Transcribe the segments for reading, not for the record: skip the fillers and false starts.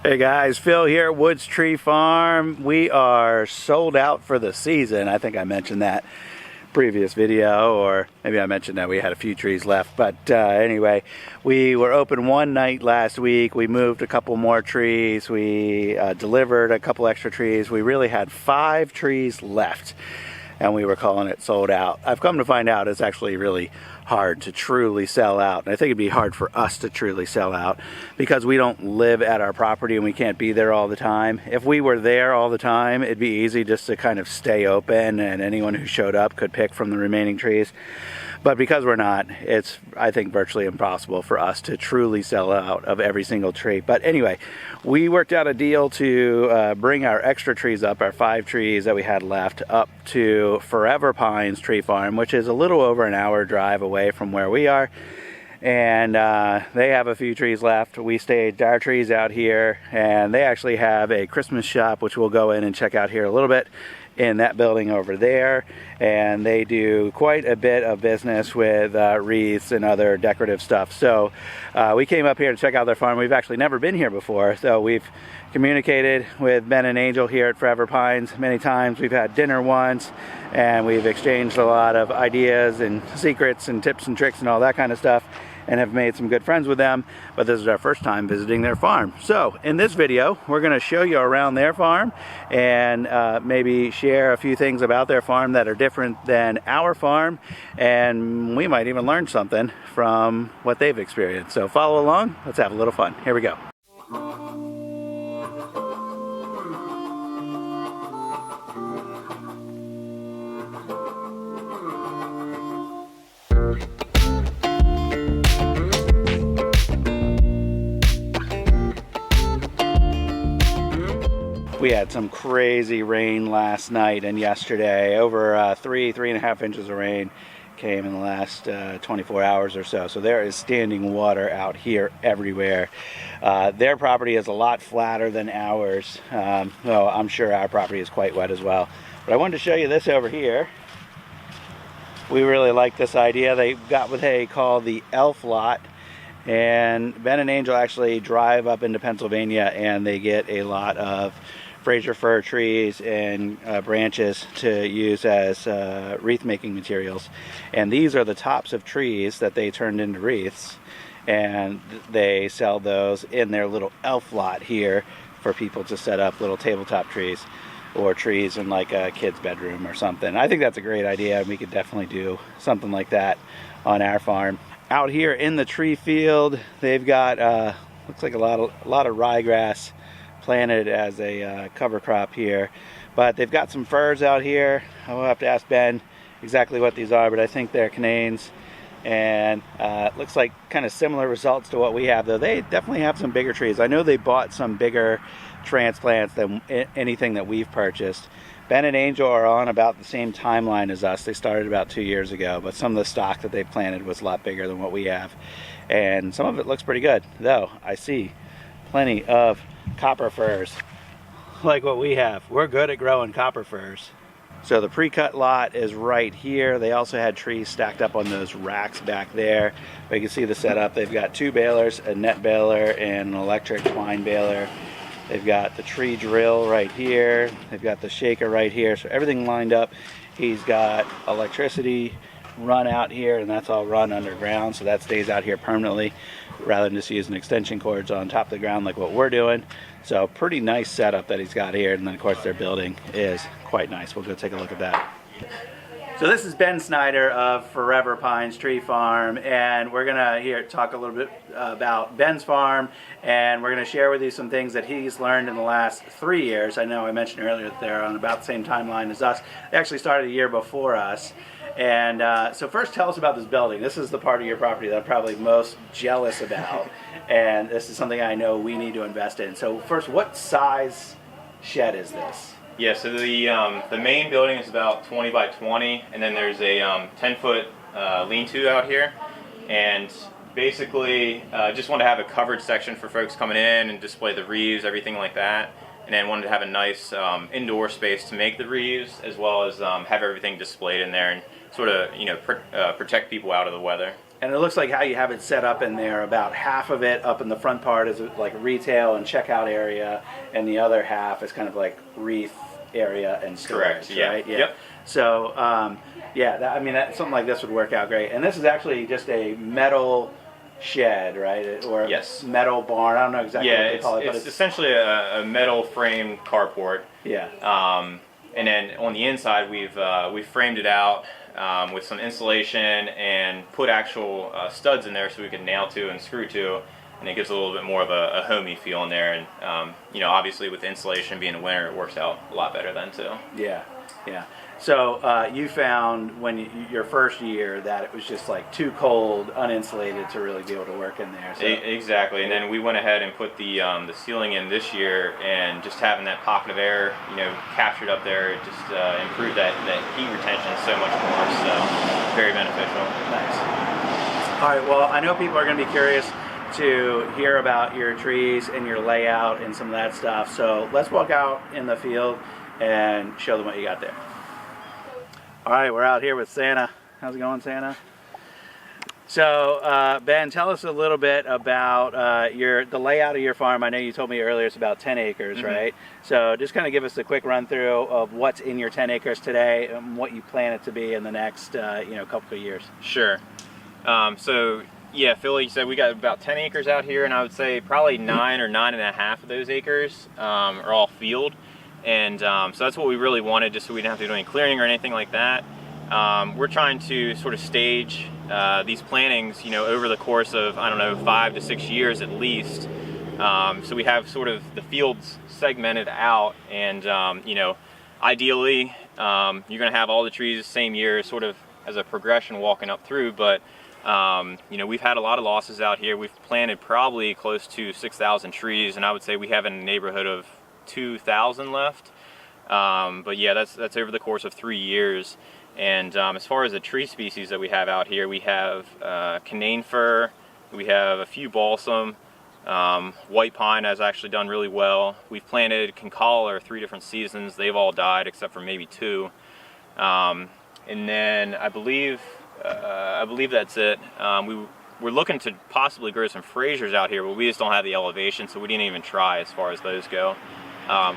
Hey guys, Phil here at Woods Tree Farm. We are sold out for the season. I think I mentioned that previous video, or maybe I mentioned that we had a few trees left, but anyway, we were open one night last week. We moved a couple more trees. We delivered a couple extra trees. We really had 5 trees left and we were calling it sold out. I've come to find out it's actually really hard to truly sell out, and I think it'd be hard for us to truly sell out because we don't live at our property and we can't be there all the time. If we were there all the time, it'd be easy just to kind of stay open and anyone who showed up could pick from the remaining trees. But because we're not, it's, I think, virtually impossible for us to truly sell out of every single tree. But anyway, we worked out a deal to bring our extra trees up, our 5 trees that we had left, up to Firever Pines Tree Farm, which is a little over an hour drive away from where we are. And they have a few trees left. We staged our trees out here, and they actually have a Christmas shop, which we'll go in and check out here a little bit, in that building over there. And they do quite a bit of business with wreaths and other decorative stuff. So we came up here to check out their farm. We've actually never been here before, so we've communicated with Ben and Angel here at Firever Pines many times. We've had dinner once, and we've exchanged a lot of ideas and secrets and tips and tricks and all that kind of stuff, and have made some good friends with them. But this is our first time visiting their farm. So in this video, we're going to show you around their farm and maybe share a few things about their farm that are different than our farm, and we might even learn something from what they've experienced. So follow along, let's have a little fun. Here we go. We had some crazy rain last night and yesterday. Over 3.5 inches of rain came in the last 24 hours or so. So there is standing water out here everywhere. Their property is a lot flatter than ours. Though I'm sure our property is quite wet as well. But I wanted to show you this over here. We really like this idea. They got what they call the elf lot. And Ben and Angel actually drive up into Pennsylvania, and they get a lot of Fraser fir trees and branches to use as wreath making materials. And these are the tops of trees that they turned into wreaths, and they sell those in their little elf lot here for people to set up little tabletop trees or trees in like a kid's bedroom or something. I think that's a great idea, and we could definitely do something like that on our farm. Out here in the tree field, they've got looks like a lot of ryegrass planted as a cover crop here, but they've got some firs out here. I'll have to ask Ben exactly what these are, but I think they're cananes, and looks like kind of similar results to what we have, though they definitely have some bigger trees. I know they bought some bigger transplants than anything that we've purchased. Ben and Angel are on about the same timeline as us. They started about 2 years ago, but some of the stock that they planted was a lot bigger than what we have, and some of it looks pretty good, though I see plenty of copper firs like what we have. We're good at growing copper firs. So the pre-cut lot is right here. They also had trees stacked up on those racks back there, but you can see the setup. They've got 2 balers, a net baler and an electric twine baler. They've got the tree drill right here. They've got the shaker right here. So everything lined up. He's got electricity run out here, and that's all run underground, so that stays out here permanently rather than just using extension cords on top of the ground like what we're doing. So pretty nice setup that he's got here, and then of course their building is quite nice. We'll go take a look at that. So this is Ben Snyder of Firever Pines Tree Farm, and we're gonna talk a little bit about Ben's farm, and we're gonna share with you some things that he's learned in the last 3 years. I know I mentioned earlier that they're on about the same timeline as us. They actually started a year before us. And so first, tell us about this building. This is the part of your property that I'm probably most jealous about, and this is something I know we need to invest in. So first, what size shed is this? Yeah, so the main building is about 20 by 20, and then there's a 10-foot lean-to out here. And basically, just wanted to have a covered section for folks coming in and display the wreaths, everything like that. And then wanted to have a nice indoor space to make the wreaths, as well as have everything displayed in there and sort of, protect people out of the weather. And it looks like how you have it set up in there, about half of it up in the front part is like a retail and checkout area, and the other half is kind of like wreath area and storage. Correct. Yeah. Right? Yeah. Yep. So, I mean, something like this would work out great. And this is actually just a metal shed, right? Or a Yes. metal barn. I don't know exactly what they call it. It's essentially a metal framed carport. Yeah. And then on the inside, we've framed it out with some insulation and put actual studs in there so we can nail to and screw to, and it gives a little bit more of a homey feel in there. And obviously with insulation being winter, it works out a lot better then too. Yeah, yeah. So you found your first year that it was just like too cold, uninsulated to really be able to work in there. So. Exactly, and then we went ahead and put the ceiling in this year, and just having that pocket of air, captured up there, it just improved that heat retention so much more. So very beneficial. Nice. All right. Well, I know people are going to be curious to hear about your trees and your layout and some of that stuff. So let's walk out in the field and show them what you got there. All right, we're out here with Santa. How's it going, Santa? So, Ben, tell us a little bit about the layout of your farm. I know you told me earlier it's about 10 acres, right? So just kind of give us a quick run through of what's in your 10 acres today and what you plan it to be in the next couple of years. Sure. So, yeah, Phil, like you said, we got about 10 acres out here, and I would say probably 9 or 9.5 of those acres are all field. And so that's what we really wanted, just so we didn't have to do any clearing or anything like that. We're trying to sort of stage these plantings, over the course of, 5 to 6 years at least. So we have sort of the fields segmented out, and ideally you're going to have all the trees the same year, sort of as a progression walking up through. But we've had a lot of losses out here. We've planted probably close to 6,000 trees, and I would say we have in the neighborhood of 2,000 left. But yeah, that's over the course of 3 years. And as far as the tree species that we have out here, we have Canaan fir, we have a few balsam, white pine has actually done really well. We've planted concolor 3 different seasons. They've all died except for maybe 2. And then I believe that's it. We're looking to possibly grow some Frasers out here, but we just don't have the elevation, so we didn't even try as far as those go.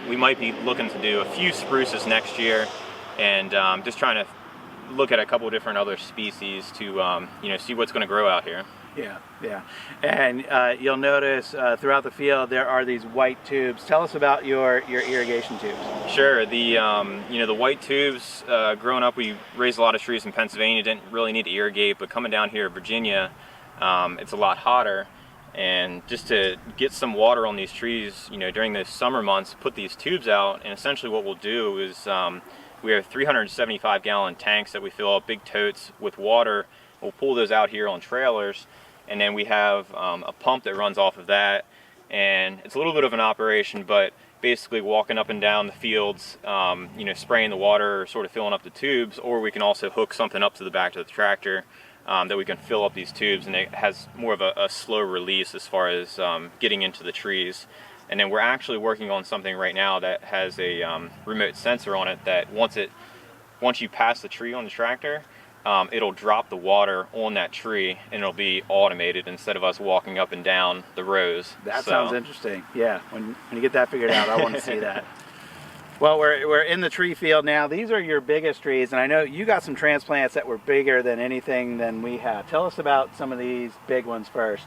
We might be looking to do a few spruces next year, and just trying to look at a couple of different other species to see what's going to grow out here. Yeah, yeah. And you'll notice throughout the field there are these white tubes. Tell us about your irrigation tubes. Sure. The the white tubes. Growing up, we raised a lot of trees in Pennsylvania. Didn't really need to irrigate, but coming down here in Virginia, it's a lot hotter. And just to get some water on these trees, during the summer months, put these tubes out. And essentially, what we'll do is we have 375-gallon tanks that we fill up, big totes with water. We'll pull those out here on trailers, and then we have a pump that runs off of that. And it's a little bit of an operation, but basically walking up and down the fields, spraying the water, sort of filling up the tubes, or we can also hook something up to the back of the tractor that we can fill up these tubes, and it has more of a slow release as far as getting into the trees. And then we're actually working on something right now that has a remote sensor on it that once you pass the tree on the tractor, it'll drop the water on that tree, and it'll be automated instead of us walking up and down the rows. That sounds interesting. Yeah, when you get that figured out, I want to see that. Well, we're in the tree field now. These are your biggest trees, and I know you got some transplants that were bigger than anything than we have. Tell us about some of these big ones first.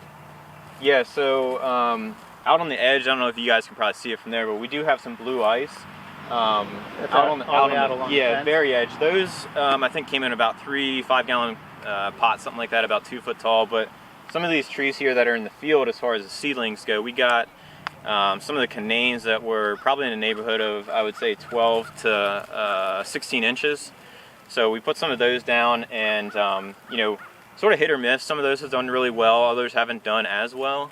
Yeah, so out on the edge, I don't know if you guys can probably see it from there, but we do have some blue ice. Out on the very edge. Those I think came in about 3 5-gallon pots, something like that, about 2 foot tall. But some of these trees here that are in the field, as far as the seedlings go, we got some of the Canaans that were probably in the neighborhood of, I would say, 12 to 16 inches. So we put some of those down, and sort of hit or miss. Some of those have done really well, others haven't done as well.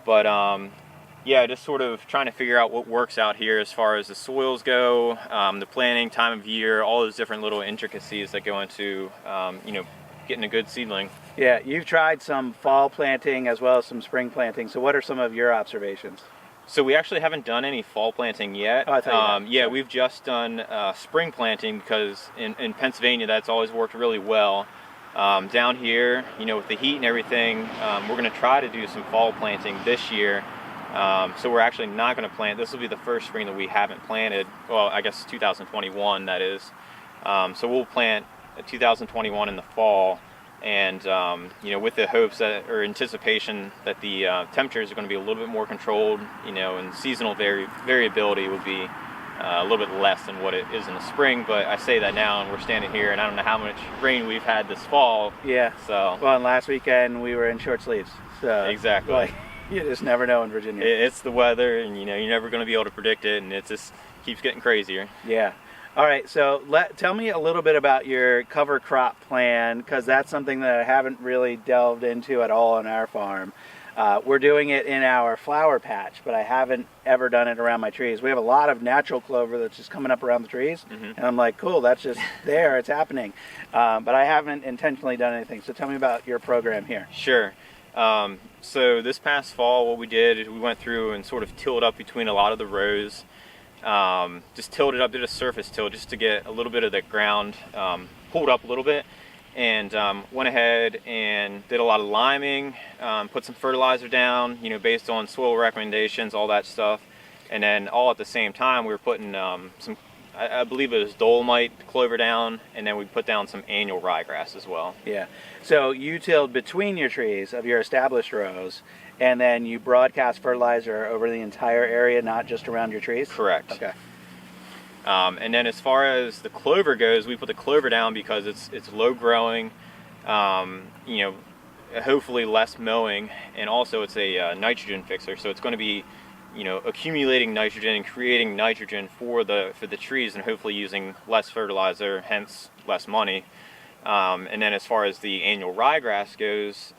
But yeah, just sort of trying to figure out what works out here as far as the soils go, the planting, time of year, all those different little intricacies that go into getting a good seedling. Yeah, you've tried some fall planting as well as some spring planting. So what are some of your observations? So we actually haven't done any fall planting yet. Oh, I thought yeah, we've just done spring planting because in Pennsylvania that's always worked really well. Down here, with the heat and everything, we're going to try to do some fall planting this year. So we're actually not going to plant. This will be the first spring that we haven't planted. Well, I guess 2021, that is. So we'll plant 2021 in the fall, and with the hopes that, or anticipation that the temperatures are going to be a little bit more controlled, and seasonal variability will be a little bit less than what it is in the spring. But I say that now, and we're standing here, and I don't know how much rain we've had this fall. Yeah. So. Well, and last weekend we were in short sleeves. So exactly. Like, you just never know in Virginia. It's the weather, and you're never going to be able to predict it, and it just keeps getting crazier. Yeah. All right, so tell me a little bit about your cover crop plan, because that's something that I haven't really delved into at all on our farm. We're doing it in our flower patch, but I haven't ever done it around my trees. We have a lot of natural clover that's just coming up around the trees, and I'm like, cool, that's just there, it's happening. But I haven't intentionally done anything, so tell me about your program here. Sure. So this past fall, what we did is we went through and sort of tilled up between a lot of the rows. Just tilled it up, did a surface till just to get a little bit of the ground pulled up a little bit, and went ahead and did a lot of liming, put some fertilizer down, based on soil recommendations, all that stuff, and then all at the same time we were putting some, I believe it was dolomite clover down, and then we put down some annual ryegrass as well. Yeah. So you tilled between your trees of your established rows, and then you broadcast fertilizer over the entire area, not just around your trees? Correct. Okay. And then as far as the clover goes, we put the clover down because it's low growing, hopefully less mowing, and also it's a nitrogen fixer, so it's going to be accumulating nitrogen and creating nitrogen for the trees, and hopefully using less fertilizer, hence less money. And then as far as the annual ryegrass goes,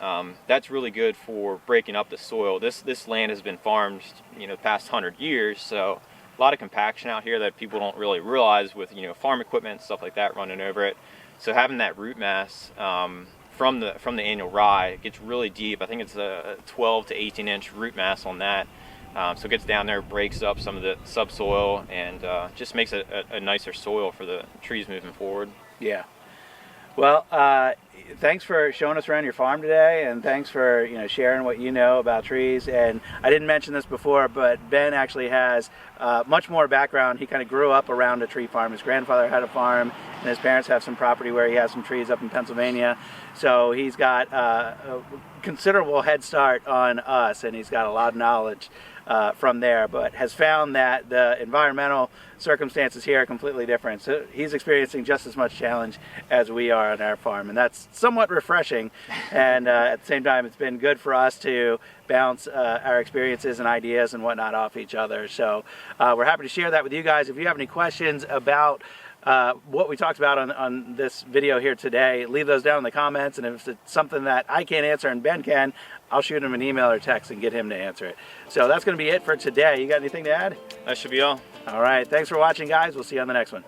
that's really good for breaking up the soil. This land has been farmed, the past 100 years, so a lot of compaction out here that people don't really realize with farm equipment and stuff like that running over it. So having that root mass from the annual rye gets really deep. I think it's a 12 to 18 inch root mass on that. So it gets down there, breaks up some of the subsoil, and just makes it a nicer soil for the trees moving forward. Yeah. Well, thanks for showing us around your farm today, and thanks for sharing what you know about trees. And I didn't mention this before, but Ben actually has much more background. He kind of grew up around a tree farm. His grandfather had a farm, and his parents have some property where he has some trees up in Pennsylvania. So he's got a considerable head start on us, and he's got a lot of knowledge from there, but has found that the environmental circumstances here are completely different. So he's experiencing just as much challenge as we are on our farm, and that's somewhat refreshing. And at the same time, it's been good for us to bounce our experiences and ideas and whatnot off each other. So we're happy to share that with you guys. If you have any questions about what we talked about on this video here today, leave those down in the comments, and if it's something that I can't answer and Ben can, I'll shoot him an email or text and get him to answer it. So that's going to be it for today. You got anything to add? That should be all. All right, thanks for watching, guys. We'll see you on the next one.